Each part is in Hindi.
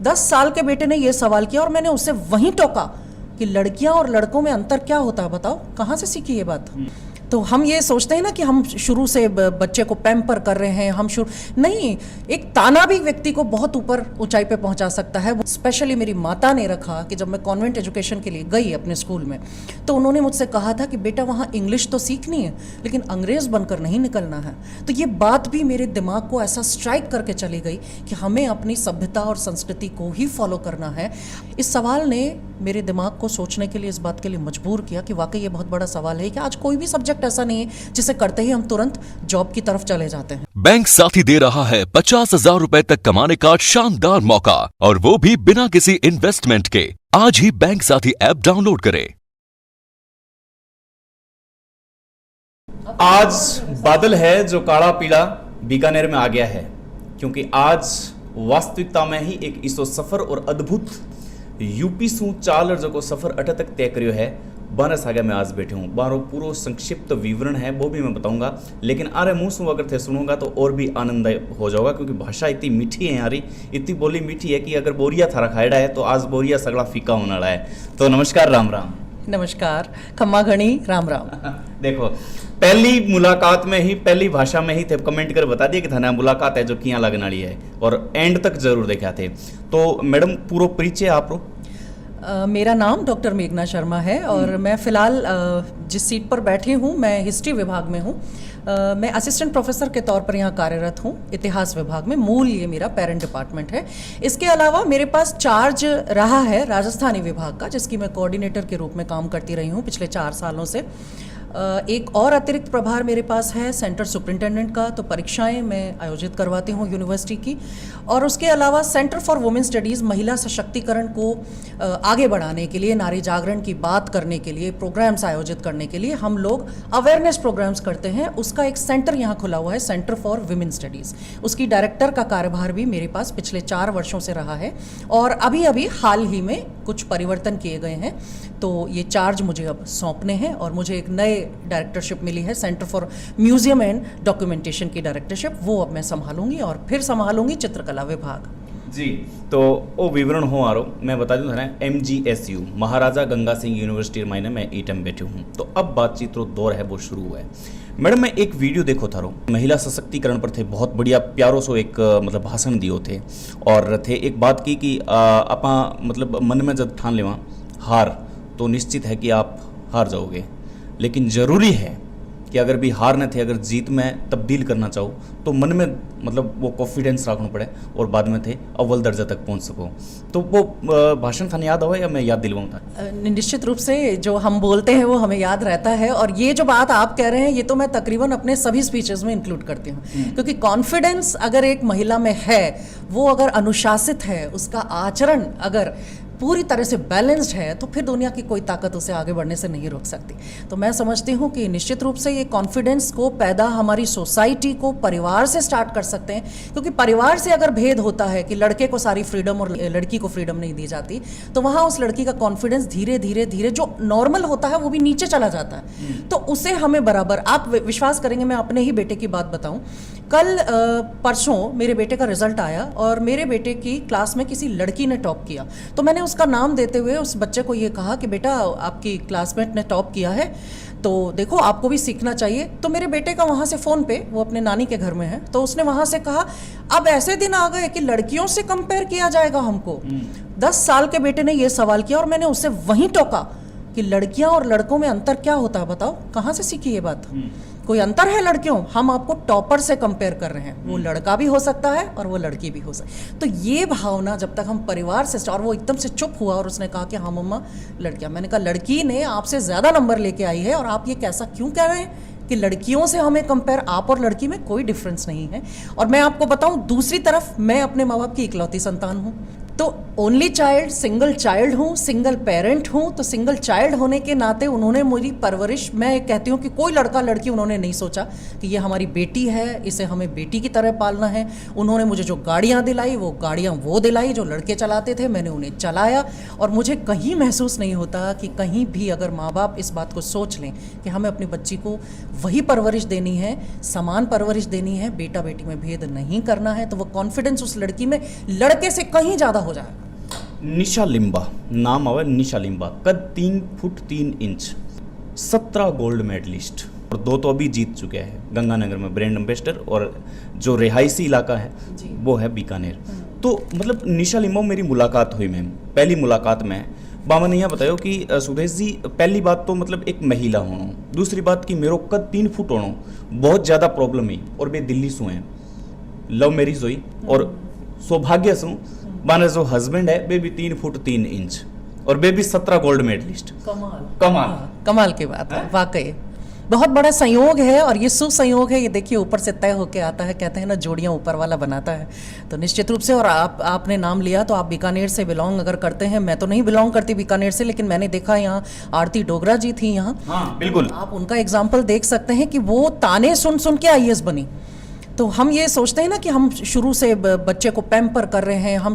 10 साल के बेटे ने ये सवाल किया और मैंने उससे वहीं टोका कि लड़कियां और लड़कों में अंतर क्या होता है, बताओ कहाँ से सीखी ये बात। तो हम ये सोचते हैं ना कि हम शुरू से बच्चे को पैम्पर कर रहे हैं, हम शुरू नहीं, एक ताना भी व्यक्ति को बहुत ऊपर ऊंचाई पे पहुंचा सकता है। स्पेशली मेरी माता ने रखा कि जब मैं कॉन्वेंट एजुकेशन के लिए गई अपने स्कूल में, तो उन्होंने मुझसे कहा था कि बेटा वहाँ इंग्लिश तो सीखनी है लेकिन अंग्रेज बनकर नहीं निकलना है। तो ये बात भी मेरे दिमाग को ऐसा स्ट्राइक करके चली गई कि हमें अपनी सभ्यता और संस्कृति को ही फॉलो करना है। इस सवाल ने मेरे दिमाग को सोचने के लिए, इस बात के लिए मजबूर किया कि वाकई ये बहुत बड़ा सवाल है कि आज कोई भी सब्जेक्ट ऐसा नहीं है जिसे करते ही हम तुरंत जॉब की तरफ चले जाते हैं। बैंक साथी दे रहा है 50,000 रुपए तक कमाने का शानदार मौका, और वो भी बिना किसी इन्वेस्टमेंट के। आज ही बैंक साथी ऐप डाउनलोड करें। आज बादल है जो काला पीला बीकानेर में आ गया है, क्योंकि आज वास्तविकता में ही एक इसो सफर और अद्भुत यूपी सू चाल जो सफर अट तक तय करियो है। बारह आगे मैं आज बैठे हूँ, बारो पूरा संक्षिप्त विवरण है वो भी मैं बताऊंगा, लेकिन आरे मुँह से अगर थे सुनूंगा तो और भी आनंद हो जाओगा, क्योंकि भाषा इतनी मीठी है यारी, इतनी बोली मीठी है कि अगर बोरिया थारा खाएड़ा है तो आज बोरिया सगड़ा फीका होने वाला है। तो नमस्कार, राम राम। नमस्कार, खम्मा घणी, राम राम। देखो, पहली मुलाकात में ही, पहली भाषा में ही थे कमेंट कर बता दिए कि थाना मुलाकात है जो किया लगने वाली है, और एंड तक जरूर देखा थे। तो मैडम पूरा परिचय आप। मेरा नाम डॉक्टर मेघना शर्मा है और मैं फ़िलहाल जिस सीट पर बैठी हूँ मैं हिस्ट्री विभाग में हूँ। मैं असिस्टेंट प्रोफेसर के तौर पर यहाँ कार्यरत हूँ इतिहास विभाग में। मूल ये मेरा पेरेंट डिपार्टमेंट है। इसके अलावा मेरे पास चार्ज रहा है राजस्थानी विभाग का, जिसकी मैं कोऑर्डिनेटर के रूप में काम करती रही हूँ पिछले 4 सालों से। एक और अतिरिक्त प्रभार मेरे पास है सेंटर सुपरिटेंडेंट का, तो परीक्षाएं मैं आयोजित करवाती हूँ यूनिवर्सिटी की। और उसके अलावा सेंटर फॉर वुमेन स्टडीज़, महिला सशक्तिकरण को आगे बढ़ाने के लिए, नारी जागरण की बात करने के लिए, प्रोग्राम्स आयोजित करने के लिए हम लोग अवेयरनेस प्रोग्राम्स करते हैं। उसका एक सेंटर यहाँ खुला हुआ है, सेंटर फॉर वुमेन स्टडीज़। उसकी डायरेक्टर का कार्यभार भी मेरे पास पिछले 4 वर्षों से रहा है, और अभी अभी हाल ही में कुछ परिवर्तन किए गए हैं, तो ये चार्ज मुझे अब सौंपने हैं। और मुझे एक नए डायरेक्टरशिप मिली है, centre for museum and documentation की डायरेक्टरशिप, वो अब मैं संभालूंगी, और फिर संभालूंगी चित्रकला विभाग जी। तो वो विवरण हो आ रहा, मैं बता दूं ना, MGSU महाराजा गंगा सिंह यूनिवर्सिटी मायने में ईटम बैठे हूँ। तो अब बातचीत रो दौर है वो शुरू हुआ है। मैडम, मैं एक वीडियो देखो था रो, महिला सशक्तिकरण पर थे, बहुत बढ़िया प्यारो सो एक मतलब भाषण दियो थे, और थे एक बात की कि आपा मतलब मन में जब ठान लेवा हार, तो निश्चित है कि आप हार जाओगे, लेकिन ज़रूरी है कि अगर भी हार न थे, अगर जीत में तब्दील करना चाहो तो मन में मतलब वो कॉन्फिडेंस रखना पड़े, और बाद में थे अव्वल दर्जा तक पहुंच सको। तो वो भाषण थाने याद आवे या मैं याद दिलवाऊँ था? निश्चित रूप से जो हम बोलते हैं वो हमें याद रहता है, और ये जो बात आप कह रहे हैं ये तो मैं तकरीबन अपने सभी स्पीचेस में इंक्लूड करती हूँ, क्योंकि कॉन्फिडेंस अगर एक महिला में है, वो अगर अनुशासित है, उसका आचरण अगर पूरी तरह से बैलेंस्ड है, तो फिर दुनिया की कोई ताकत उसे आगे बढ़ने से नहीं रोक सकती। तो मैं समझती हूँ कि निश्चित रूप से ये कॉन्फिडेंस को पैदा हमारी सोसाइटी को, परिवार से स्टार्ट कर सकते हैं, क्योंकि परिवार से अगर भेद होता है कि लड़के को सारी फ्रीडम और लड़की को फ्रीडम नहीं दी जाती, तो वहाँ उस लड़की का कॉन्फिडेंस धीरे धीरे धीरे जो नॉर्मल होता है वो भी नीचे चला जाता है। तो उसे हमें बराबर, आप विश्वास करेंगे, मैं अपने ही बेटे की बात बताऊँ, कल परसों मेरे बेटे का रिजल्ट आया और मेरे बेटे की क्लास में किसी लड़की ने टॉप किया। तो मैंने उसका नाम देते हुए उस बच्चे को ये कहा कि बेटा, आपकी क्लासमेट ने टॉप किया है, तो देखो आपको भी सीखना चाहिए। तो मेरे बेटे का वहाँ से फ़ोन पे, वो अपने नानी के घर में है, तो उसने वहाँ से कहा अब ऐसे दिन आ गए कि लड़कियों से कंपेयर किया जाएगा हमको। 10 साल के बेटे ने ये सवाल किया और मैंने उससे वहीं टोका कि लड़कियां और लड़कों में अंतर क्या होता है, बताओ कहाँ से सीखी ये बात? कोई अंतर है लड़कियों? हम आपको टॉपर से कंपेयर कर रहे हैं, वो लड़का भी हो सकता है और वो लड़की भी हो सकती है। तो ये भावना जब तक हम परिवार से, और वो एकदम से चुप हुआ और उसने कहा कि हाँ मम्मा लड़कियां। मैंने कहा लड़की ने आपसे ज़्यादा नंबर लेके आई है और आप ये कैसा क्यों कह रहे हैं कि लड़कियों से हमें कंपेयर? आप और लड़की में कोई डिफरेंस नहीं है। और मैं आपको बताऊं, दूसरी तरफ मैं अपने माँ बाप की इकलौती संतान हूँ, तो ओनली चाइल्ड, सिंगल चाइल्ड हूँ, सिंगल पेरेंट हूँ। तो सिंगल चाइल्ड होने के नाते उन्होंने मेरी परवरिश, मैं कहती हूँ कि कोई लड़का लड़की उन्होंने नहीं सोचा कि ये हमारी बेटी है, इसे हमें बेटी की तरह पालना है। उन्होंने मुझे जो गाड़ियाँ दिलाई, वो गाड़ियाँ वो दिलाई जो लड़के चलाते थे, मैंने उन्हें चलाया। और मुझे कहीं महसूस नहीं होता कि कहीं भी अगर माँ बाप इस बात को सोच लें कि हमें अपनी बच्ची को वही परवरिश देनी है, समान परवरिश देनी है, बेटा बेटी में भेद नहीं करना है, तो वो कॉन्फिडेंस उस लड़की में लड़के से कहीं ज़्यादा हो जाएगा। निशा लिम्बा नाम आवा, निशा लिम्बा, कद 3 फुट 3 इंच, 17 गोल्ड मेडलिस्ट और 2 तो अभी जीत चुके हैं गंगानगर में ब्रांड एम्बेसडर, और जो रिहायशी इलाका है वो है बीकानेर। तो मतलब निशा लिम्बा मेरी मुलाकात हुई मैम, पहली मुलाकात में बाबा ने यहाँ बताया कि सुदेश जी पहली बात तो मतलब एक महिला होना, दूसरी बात कि मेरो कद 3 फुट होना बहुत ज़्यादा प्रॉब्लम हुई, और वे दिल्ली से हैं, लव मैरिज हुई और सौभाग्य से बाने जो हस्बैंड है वे भी 3 फुट 3 इंच और वे भी 17 गोल्ड मेडलिस्ट। कमाल कमाल की बात है, वाकई बहुत बड़ा संयोग है, और ये सुसंयोग है, ये देखिए ऊपर से तय होके आता है, कहते हैं ना जोड़ियां ऊपर वाला बनाता है। तो निश्चित रूप से, और आपने नाम लिया तो आप बीकानेर से बिलोंग अगर करते हैं, मैं तो नहीं बिलोंग करती बीकानेर से, लेकिन मैंने देखा यहाँ आरती डोगरा जी थी यहाँ। हाँ बिल्कुल, आप उनका एग्जाम्पल देख सकते हैं कि वो ताने सुन सुन के IAS बनी। तो हम ये सोचते हैं ना कि हम शुरू से बच्चे को पैम्पर कर रहे हैं, हम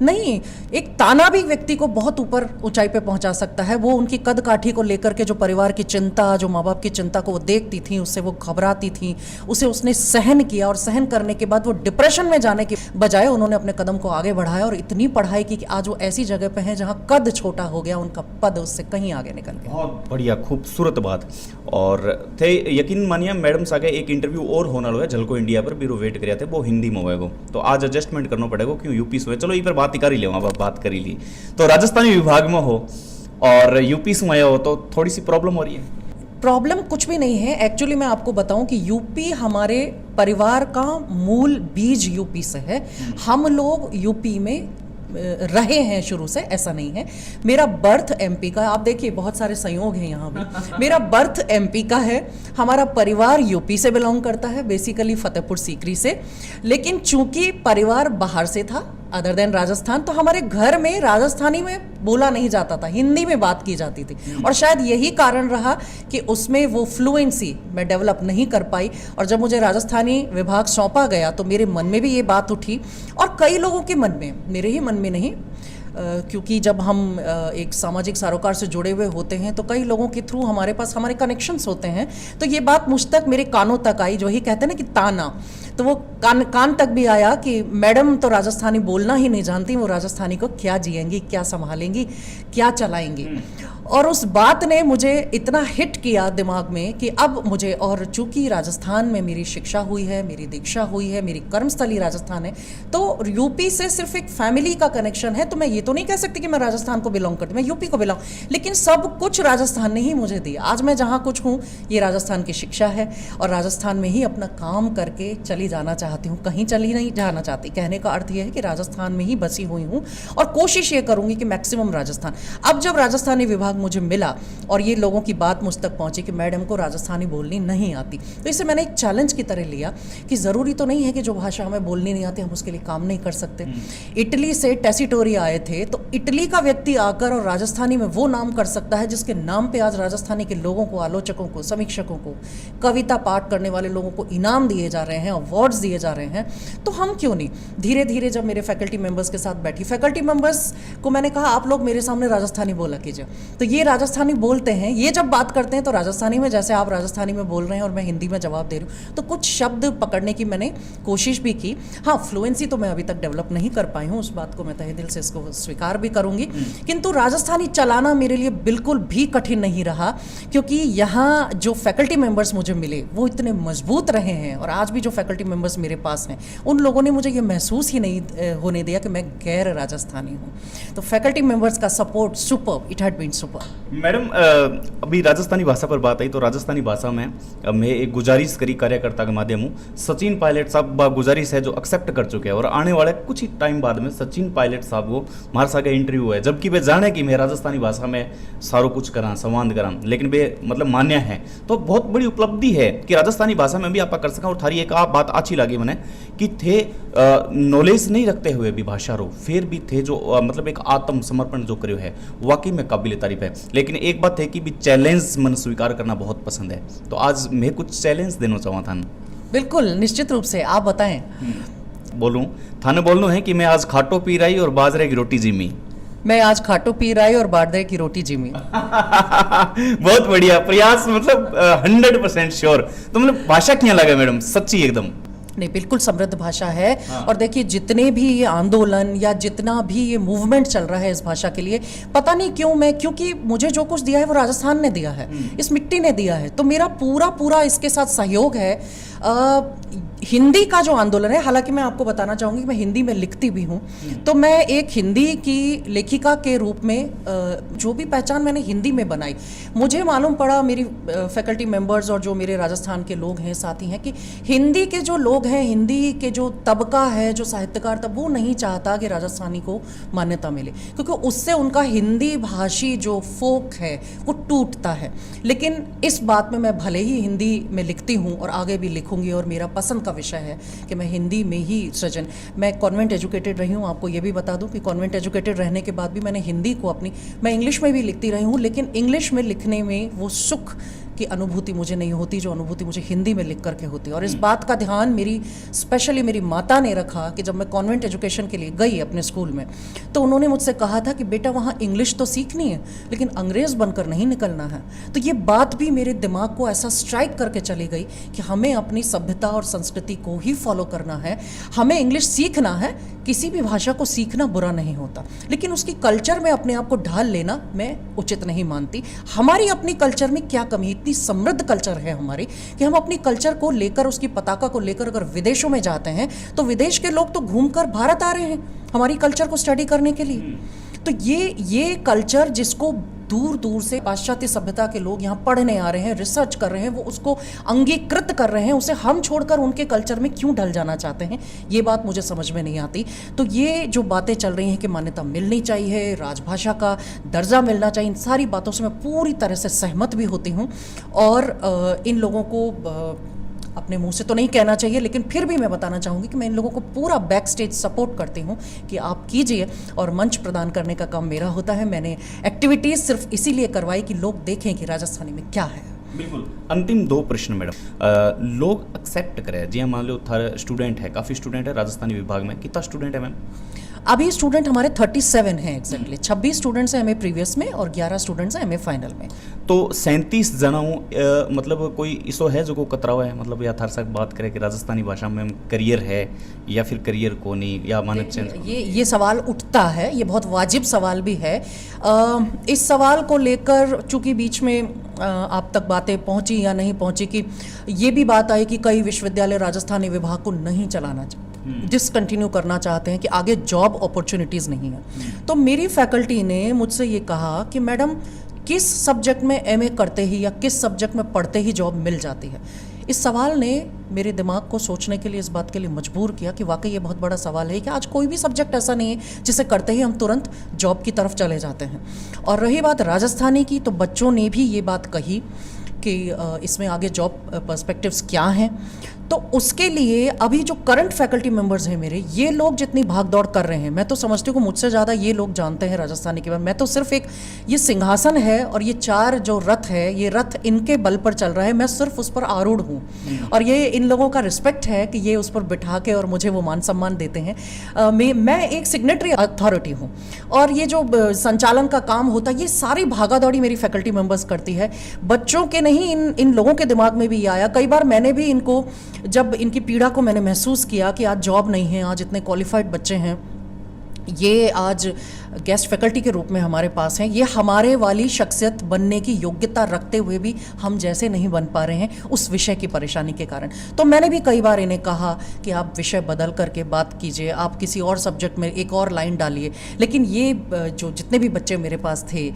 नहीं, एक ताना भी व्यक्ति को बहुत ऊपर ऊंचाई पे पहुंचा सकता है। वो उनकी कद काठी को लेकर के जो परिवार की चिंता, जो माँ बाप की चिंता को वो देखती थी, उससे वो घबराती थी, उसे उसने सहन किया, और सहन करने के बाद वो डिप्रेशन में जाने के बजाय उन्होंने अपने कदम को आगे बढ़ाया और इतनी पढ़ाई की कि आज वो ऐसी जगह पे हैं जहाँ कद छोटा हो गया, उनका पद उससे कहीं आगे निकल गया। बहुत बढ़िया, खूबसूरत बात। और थे यकीन मानिए मैडम सागे एक इंटरव्यू और होना लो है झलको इंडिया पर भी वेट कर थे, वो हिंदी में होएगा, तो आज एडजस्टमेंट करना पड़ेगा क्यों यूपी से। चलो ये पर बात ही कर ही ले, बात कर ही ली। तो राजस्थानी विभाग में हो और यूपी से आया हो तो थोड़ी सी प्रॉब्लम हो रही है? प्रॉब्लम कुछ भी नहीं है एक्चुअली। मैं आपको बताऊं कि यूपी हमारे परिवार का मूल बीज यूपी से है। हम लोग यूपी में रहे हैं शुरू से, ऐसा नहीं है। मेरा बर्थ एमपी का, आप देखिए बहुत सारे संयोग हैं यहाँ भी। मेरा बर्थ एमपी का है, हमारा परिवार यूपी से बिलोंग करता है, बेसिकली फतेहपुर सीकरी से। लेकिन चूंकि परिवार बाहर से था अदर देन राजस्थान, तो हमारे घर में राजस्थानी में बोला नहीं जाता था, हिंदी में बात की जाती थी। और शायद यही कारण रहा कि उसमें वो फ्लुएंसी मैं डेवलप नहीं कर पाई। और जब मुझे राजस्थानी विभाग सौंपा गया तो मेरे मन में भी ये बात उठी, और कई लोगों के मन में, मेरे ही मन में नहीं, क्योंकि जब हम एक सामाजिक सरोकार से जुड़े हुए होते हैं तो कई लोगों के थ्रू हमारे पास हमारे कनेक्शंस होते हैं। तो ये बात मुझ तक, मेरे कानों तक आई, जो ही कहते हैं ना कि ताना, तो वो कान तक भी आया कि मैडम तो राजस्थानी बोलना ही नहीं जानती, वो राजस्थानी को क्या जिएंगी, क्या संभालेंगी, क्या चलाएंगी। और उस बात ने मुझे इतना हिट किया दिमाग में कि अब मुझे, और चूंकि राजस्थान में मेरी शिक्षा हुई है, मेरी दीक्षा हुई है, मेरी कर्मस्थली राजस्थान है, तो यूपी से सिर्फ एक फैमिली का कनेक्शन है। तो मैं ये तो नहीं कह सकती कि मैं राजस्थान को बिलोंग करती, मैं यूपी को बिलोंग, लेकिन सब कुछ राजस्थान ने ही मुझे दिया। आज मैं जहाँ कुछ हूँ ये राजस्थान की शिक्षा है, और राजस्थान में ही अपना काम करके चली जाना चाहती हूँ, कहीं चली नहीं जाना चाहती। कहने का अर्थ यह है कि राजस्थान में ही बसी हुई हूँ, और कोशिश ये करूँगी कि मैक्सिमम राजस्थान। अब जब राजस्थानी विभाग मुझे मिला और ये लोगों की बात मुझ तक पहुंची कि मैडम को राजस्थानी बोलनी नहीं आती, तो इसे मैंने एक चैलेंज की तरह लिया कि ज़रूरी तो नहीं है कि जो भाषा हमें बोलनी नहीं आती हम उसके लिए काम नहीं कर सकते। इटली से टेसिटोरी आए थे, तो इटली का व्यक्ति आकर और राजस्थानी में वो नाम कर सकता है जिसके नाम पे आज राजस्थानी के लोगों को, आलोचकों को, समीक्षकों को, कविता पाठ करने वाले लोगों को इनाम दिए जा रहे हैं, अवार्ड्स दिए जा रहे हैं। तो हम क्यों नहीं। धीरे धीरे जब मेरे फैकल्टी मेंबर्स के साथ बैठी, फैकल्टी मेंबर्स को मैंने कहा आप लोग मेरे सामने राजस्थानी बोला कीजिए, तो ये राजस्थानी बोलते हैं, ये जब बात करते हैं तो राजस्थानी में, जैसे आप राजस्थानी में बोल रहे हैं और मैं हिंदी में जवाब दे रही हूँ, तो कुछ शब्द पकड़ने की मैंने कोशिश भी की। हाँ, फ्लुएंसी तो मैं अभी तक डेवलप नहीं कर पाई हूँ, उस बात को मैं तहे दिल से इसको स्वीकार भी करूँगी, किंतु राजस्थानी चलाना मेरे लिए बिल्कुल भी कठिन नहीं रहा, क्योंकि यहाँ जो फैकल्टी मेंबर्स मुझे मिले वो इतने मजबूत रहे हैं, और आज भी जो फैकल्टी मेंबर्स मेरे पास हैं उन लोगों ने मुझे ये महसूस ही नहीं होने दिया कि मैं गैर राजस्थानी हूँ। तो फैकल्टी मेंबर्स का support super, it had been super. Madam अभी राजस्थानी भाषा पर बात आई तो राजस्थानी भाषा में मैं एक गुजारिश करी कार्यकर्ता के माध्यम हूँ। सचिन पायलट साहब गुजारिश है जो एक्सेप्ट कर चुके हैं, और आने वाले कुछ ही टाइम बाद में सचिन पायलट साहब को हमारे साथ इंटरव्यू है, जबकि वे जाने कि मैं राजस्थानी भाषा में सारो कुछ करा, संवाद करा, लेकिन वे मतलब मान्य है। तो बहुत बड़ी उपलब्धि है कि राजस्थानी भाषा में भी आप कर सकें। और थारी एक आप बात अच्छी लगी मैंने कि थे नॉलेज नहीं रखते हुए भी भाषा रो, फिर भी थे जो मतलब एक आत्म समर्पण जो करो है, वाकई में काबिल तारीफ है। लेकिन एक बात है कि भी चैलेंज मन स्वीकार करना बहुत पसंद है, तो आज मैं कुछ चैलेंज देना चाहूँ था। बिल्कुल, निश्चित रूप से, आप बताएं। बोलूं थाने बोलना है कि मैं आज खाटो पी रही और बाजरे की रोटी जिमी। मैं आज खाटो पी रही और बाजरे की रोटी जिमी। बहुत बढ़िया प्रयास, मतलब 100% श्योर। तो मतलब भाषा क्या लगा मैडम, सच्ची एकदम? नहीं, बिल्कुल समृद्ध भाषा है। और देखिए, जितने भी ये आंदोलन या जितना भी ये मूवमेंट चल रहा है इस भाषा के लिए, पता नहीं क्यों क्योंकि मुझे जो कुछ दिया है वो राजस्थान ने दिया है, इस मिट्टी ने दिया है, तो मेरा पूरा इसके साथ सहयोग है। हिंदी का जो आंदोलन है, हालांकि मैं आपको बताना चाहूंगी कि मैं हिंदी में लिखती भी हूँ, तो मैं एक हिंदी की लेखिका के रूप में जो भी पहचान मैंने हिंदी में बनाई, मुझे मालूम पड़ा, मेरी फैकल्टी मेंबर्स और जो मेरे राजस्थान के लोग हैं, साथी हैं, कि हिंदी के जो लोग हैं, हिंदी के जो तबका है, जो साहित्यकार तब, वो नहीं चाहता कि राजस्थानी को मान्यता मिले, क्योंकि उससे उनका हिंदी भाषी जो फोक है वो टूटता है। लेकिन इस बात में मैं भले ही हिंदी में लिखती हूँ और आगे भी लिखूंगी, और मेरा पसंद का विषय है कि मैं हिंदी में ही सृजन। मैं कॉन्वेंट एजुकेटेड रही हूँ, आपको ये भी बता दूं कि कॉन्वेंट एजुकेटेड रहने के बाद भी मैंने हिंदी को अपनी, मैं इंग्लिश में भी लिखती रही हूँ, लेकिन इंग्लिश में लिखने में वो सुख की अनुभूति मुझे नहीं होती जो अनुभूति मुझे हिंदी में लिख करके होती है। और इस बात का ध्यान मेरी स्पेशली मेरी माता ने रखा कि जब मैं कॉन्वेंट एजुकेशन के लिए गई अपने स्कूल में, तो उन्होंने मुझसे कहा था कि बेटा, वहाँ इंग्लिश तो सीखनी है लेकिन अंग्रेज बनकर नहीं निकलना है। तो ये बात भी मेरे दिमाग को ऐसा स्ट्राइक करके चली गई कि हमें अपनी सभ्यता और संस्कृति को ही फॉलो करना है, हमें इंग्लिश सीखना है। किसी भी भाषा को सीखना बुरा नहीं होता, लेकिन उसकी कल्चर में अपने आप को ढाल लेना मैं उचित नहीं मानती। हमारी अपनी कल्चर में क्या कमी, इतनी समृद्ध कल्चर है हमारी कि हम अपनी कल्चर को लेकर, उसकी पताका को लेकर अगर विदेशों में जाते हैं तो विदेश के लोग तो घूमकर भारत आ रहे हैं हमारी कल्चर को स्टडी करने के लिए। तो ये कल्चर जिसको दूर दूर से पाश्चात्य सभ्यता के लोग यहाँ पढ़ने आ रहे हैं, रिसर्च कर रहे हैं, वो उसको अंगीकृत कर रहे हैं, उसे हम छोड़कर उनके कल्चर में क्यों ढल जाना चाहते हैं, ये बात मुझे समझ में नहीं आती। तो ये जो बातें चल रही हैं कि मान्यता मिलनी चाहिए, राजभाषा का दर्जा मिलना चाहिए, इन सारी बातों से मैं पूरी तरह से सहमत भी होती हूँ। और इन लोगों को अपने मुंह से तो नहीं कहना चाहिए, लेकिन फिर भी मैं बताना चाहूँगी कि मैं इन लोगों को पूरा बैक स्टेज सपोर्ट करती हूँ कि आप कीजिए, और मंच प्रदान करने का काम मेरा होता है। मैंने एक्टिविटीज़ सिर्फ इसीलिए करवाई कि लोग देखें कि राजस्थानी में क्या है। बिल्कुल। अंतिम 2 प्रश्न मैडम, लोग एक्सेप्ट करें, जी हाँ, मान लो स्टूडेंट है, काफ़ी स्टूडेंट है राजस्थानी विभाग में, कितना स्टूडेंट है मैम? अभी स्टूडेंट हमारे 37 हैं एग्जैक्टली। 26 स्टूडेंट्स हैं एमए प्रीवियस में और 11 स्टूडेंट्स हैं एमए फाइनल में। तो 37 जना हूँ, मतलब कोई इसो है जो को कतरा हुआ है, मतलब या थार साथ बात करें कि राजस्थानी भाषा में करियर है या फिर करियर को नहीं, या मानक चेंज? ये सवाल उठता है, ये बहुत वाजिब सवाल भी है। इस सवाल को लेकर चूंकि बीच में आप तक बातें पहुंची या नहीं पहुंची कि ये भी बात आई कि कई विश्वविद्यालय राजस्थानी विभाग को नहीं चलाना चाहते, डिसकंटिन्यू करना चाहते हैं कि आगे जॉब अपॉर्चुनिटीज़ नहीं है। तो मेरी फैकल्टी ने मुझसे ये कहा कि मैडम, किस सब्जेक्ट में एमए करते ही या किस सब्जेक्ट में पढ़ते ही जॉब मिल जाती है? इस सवाल ने मेरे दिमाग को सोचने के लिए, इस बात के लिए मजबूर किया कि वाकई ये बहुत बड़ा सवाल है कि आज कोई भी सब्जेक्ट ऐसा नहीं है जिसे करते ही हम तुरंत जॉब की तरफ चले जाते हैं। और रही बात राजस्थानी की, तो बच्चों ने भी ये बात कही कि इसमें आगे जॉब पर्सपेक्टिव्स क्या हैं। तो उसके लिए अभी जो करंट फैकल्टी मेंबर्स हैं मेरे, ये लोग जितनी भाग दौड़ कर रहे हैं, मैं तो समझती हूँ कि मुझसे ज़्यादा ये लोग जानते हैं राजस्थानी के बारे में। मैं तो सिर्फ एक, ये सिंहासन है और ये 4 जो रथ है, ये रथ इनके बल पर चल रहा है, मैं सिर्फ उस पर आरूढ़ हूँ। और ये इन लोगों का रिस्पेक्ट है कि ये उस पर बिठा के और मुझे वो मान सम्मान देते हैं। मैं एक सिग्नेटरी अथॉरिटी हूँ और ये जो संचालन का काम होता है, ये सारी भागा दौड़ी मेरी फैकल्टी मेंबर्स करती है। बच्चों के नहीं, इन लोगों के दिमाग में भी आया। कई बार मैंने भी इनको, जब इनकी पीड़ा को मैंने महसूस किया कि आज जॉब नहीं है, आज इतने क्वालिफाइड बच्चे हैं, ये आज गेस्ट फैकल्टी के रूप में हमारे पास हैं, ये हमारे वाली शख्सियत बनने की योग्यता रखते हुए भी हम जैसे नहीं बन पा रहे हैं उस विषय की परेशानी के कारण। तो मैंने भी कई बार इन्हें कहा कि आप विषय बदल करके बात कीजिए, आप किसी और सब्जेक्ट में एक और लाइन डालिए। लेकिन ये जो जितने भी बच्चे मेरे पास थे,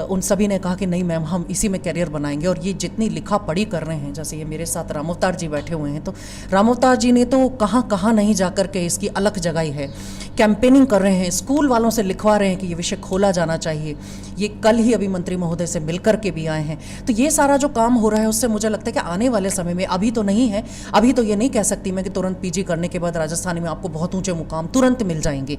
उन सभी ने कहा कि नहीं मैम, हम इसी में करियर बनाएंगे। और ये जितनी लिखा पढ़ी कर रहे हैं, जैसे ये मेरे साथ रामअवतार जी बैठे हुए हैं, तो रामअवतार जी ने तो कहाँ कहाँ नहीं जा कर के इसकी अलख जगाई है, कैंपेनिंग कर रहे हैं, स्कूल वालों से लिखवा रहे हैं कि ये विषय खोला जाना चाहिए। ये कल ही अभी मंत्री महोदय से मिलकर के भी आए हैं। तो ये सारा जो काम हो रहा है, उससे मुझे लगता है कि आने वाले समय में, अभी तो नहीं है, अभी तो ये नहीं कह सकती मैं कि तुरंत पीजी करने के बाद राजस्थानी में आपको बहुत ऊंचे मुकाम तुरंत मिल जाएंगे,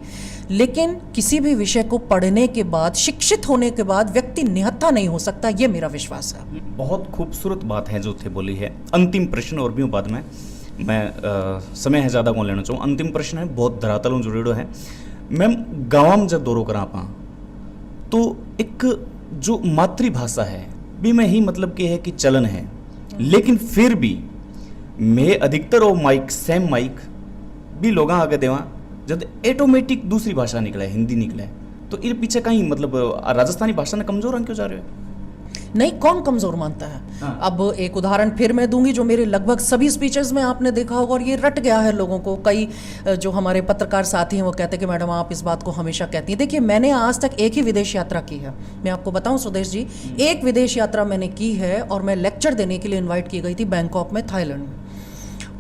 लेकिन किसी भी विषय को पढ़ने के बाद, शिक्षित होने के बाद व्यक्ति निहत्था नहीं हो सकता, ये मेरा विश्वास है। बहुत खूबसूरत बात है जो थे बोली है। अंतिम प्रश्न और भी बाद में मैं समय है ज़्यादा कौन लेना चाहूँ। अंतिम प्रश्न है, बहुत धरातलों जुड़ेड़ो है मैम। गाँव में जब दौरो करा पा तो एक जो मातृभाषा है भी में ही मतलब कि है कि चलन है, लेकिन फिर भी मैं अधिकतर वो माइक सेम माइक भी लोग आगे देवा जब ऑटोमेटिक दूसरी भाषा निकले हिंदी निकले तो इस पीछे कहीं मतलब राजस्थानी भाषा ने कमजोर अंक क्यों जा रहे हो? नहीं, कौन कमजोर मानता है? हाँ। अब एक उदाहरण फिर मैं दूंगी जो मेरे लगभग सभी स्पीचेस में आपने देखा होगा और ये रट गया है लोगों को। कई जो हमारे पत्रकार साथी हैं वो कहते हैं कि मैडम आप इस बात को हमेशा कहती हैं। देखिए, मैंने आज तक एक ही विदेश यात्रा की है। मैं आपको बताऊं सुदेश जी, एक विदेश यात्रा मैंने की है और मैं लेक्चर देने के लिए इन्वाइट की गई थी बैंकॉक में, थाईलैंड में।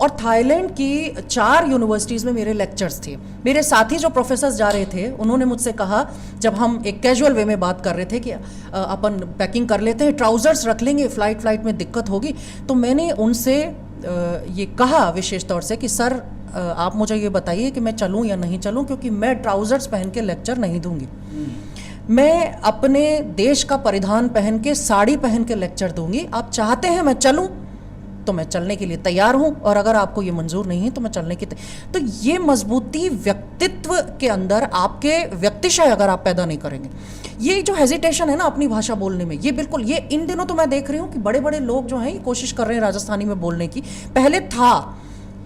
और थाईलैंड की 4 यूनिवर्सिटीज़ में मेरे लेक्चर्स थे। मेरे साथी जो प्रोफेसर जा रहे थे उन्होंने मुझसे कहा, जब हम एक कैजुअल वे में बात कर रहे थे कि अपन पैकिंग कर लेते हैं, ट्राउज़र्स रख लेंगे, फ्लाइट में दिक्कत होगी, तो मैंने उनसे ये कहा विशेष तौर से कि सर आप मुझे ये बताइए कि मैं चलूँ या नहीं चलूँ, क्योंकि मैं ट्राउज़र्स पहन के लेक्चर नहीं दूँगी। मैं अपने देश का परिधान पहन के, साड़ी पहन के लेक्चर दूँगी। आप चाहते हैं मैं चलूँ तो मैं चलने के लिए तैयार हूं, और अगर आपको ये मंजूर नहीं है तो मैं चलने की तो ये मजबूती व्यक्तित्व के अंदर, आपके व्यक्तिशय अगर आप पैदा नहीं करेंगे, ये जो हेजिटेशन है ना अपनी भाषा बोलने में, ये बिल्कुल, ये इन दिनों तो मैं देख रही हूं कि बड़े बड़े लोग जो हैं ये कोशिश कर रहे हैं राजस्थानी में बोलने की। पहले था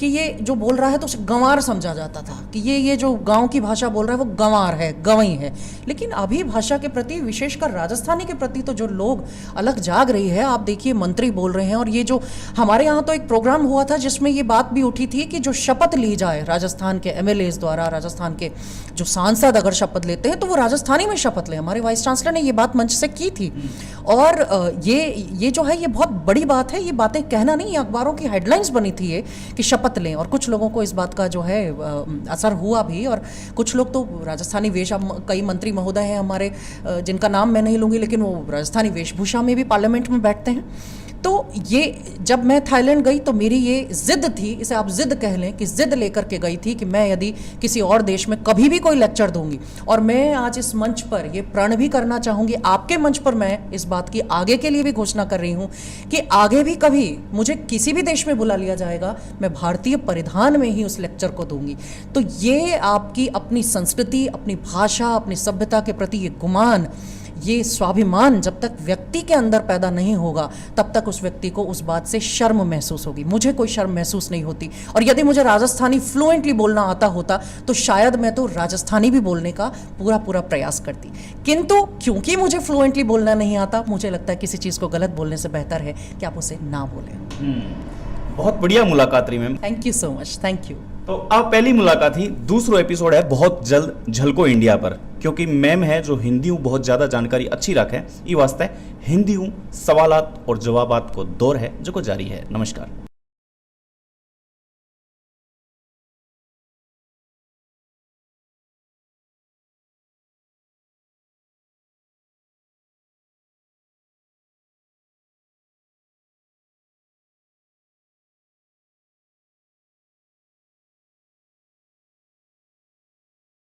कि ये जो बोल रहा है तो उसे गंवार समझा जाता था कि ये जो गांव की भाषा बोल रहा है वो गंवार है, गंवई है। लेकिन अभी भाषा के प्रति, विशेषकर राजस्थानी के प्रति तो जो लोग अलग जाग रही है। आप देखिए, मंत्री बोल रहे हैं, और ये जो हमारे यहाँ तो एक प्रोग्राम हुआ था जिसमें ये बात भी उठी थी कि जो शपथ ली जाए राजस्थान के MLAs द्वारा, राजस्थान के जो सांसद अगर शपथ लेते हैं तो वो राजस्थानी में शपथ लें। हमारे वाइस चांसलर ने ये बात मंच से की थी, और ये जो है ये बहुत बड़ी बात है। ये बातें कहना नहीं, अखबारों की हेडलाइंस बनी थी ये कि शपथ लें, और कुछ लोगों को इस बात का जो है असर हुआ भी। और कुछ लोग तो राजस्थानी वेश, कई मंत्री महोदय हैं हमारे जिनका नाम मैं नहीं लूँगी, लेकिन वो राजस्थानी वेशभूषा में भी पार्लियामेंट में बैठते हैं। तो ये जब मैं थाईलैंड गई तो मेरी ये जिद थी, इसे आप जिद कह लें, कि जिद लेकर के गई थी कि मैं यदि किसी और देश में कभी भी कोई लेक्चर दूंगी, और मैं आज इस मंच पर ये प्रण भी करना चाहूँगी, आपके मंच पर मैं इस बात की आगे के लिए भी घोषणा कर रही हूँ कि आगे भी कभी मुझे किसी भी देश में बुला लिया जाएगा, मैं भारतीय परिधान में ही उस लेक्चर को दूंगी। तो ये आपकी अपनी संस्कृति, अपनी भाषा, अपनी सभ्यता के प्रति ये गुमान, ये स्वाभिमान जब तक व्यक्ति के अंदर पैदा नहीं होगा तब तक उस व्यक्ति को उस बात से शर्म महसूस होगी। मुझे कोई शर्म महसूस नहीं होती, और यदि मुझे राजस्थानी फ्लुएंटली बोलना आता होता तो शायद मैं तो राजस्थानी भी बोलने का पूरा प्रयास करती। किंतु क्योंकि मुझे फ्लुएंटली बोलना नहीं आता, मुझे लगता है किसी चीज़ को गलत बोलने से बेहतर है कि आप उसे ना बोलें। बहुत बढ़िया मुलाकात रही ma'am, thank you so much, thank you. तो आप पहली मुलाकात ही, दूसरा एपिसोड है बहुत जल्द झलको इंडिया पर, क्योंकि मैम है जो हिंदी बहुत ज़्यादा जानकारी अच्छी रखे, ये वास्ते हिंदी सवालात और जवाबात को दौर है जो को जारी है। नमस्कार।